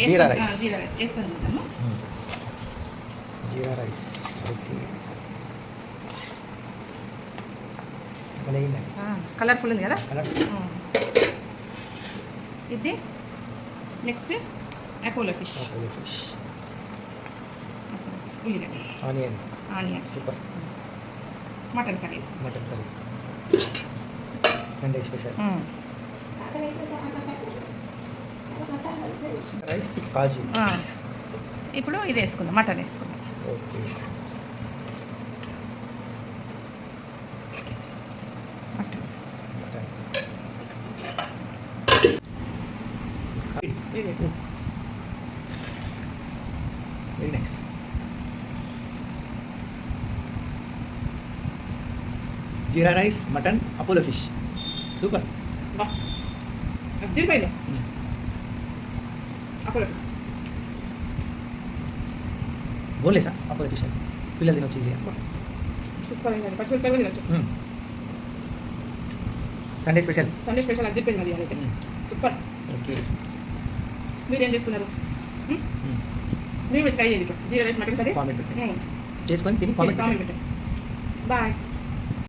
జీరా rice. జీరా rice వేసుకొని చూద్దాము. Jeera rice okay. బాగుందండి, కలర్ఫుల్ ఉంది కదా. కలర్. ఇది నెక్స్ట్ అపోలో ఫిష్, ఉల్లిగడ్డ, onion, super. Mutton curries, mutton curry Sunday special. Rice with kaju. ఇప్పుడు ఇది వేసుకుందాం, మటన్ వేసుకుందాం. Okay. Mutton mutton very nice. Jeera rice, mutton, Apollo fish, super. అదిరిపోయింది. అపోలో బోన్లెసా అపోలో ఫిష్ అంటే పిల్లలు తినొచ్చు ఈజీగా. సూపర్ అయింది. పచ్చిమిరపకాయలు తినొచ్చు. Sunday special. సండే స్పెషల్ అదిరిపోయింది అది అయితే. సూపర్. ఓకే. మీరేం చేసుకున్నారు? మీరు ట్రై చేయండి. జీరా రైస్, మటన్ కర్రీ కామెంట్ చేసుకొని తిని కామెంట్ పెట్టండి. బాయ్.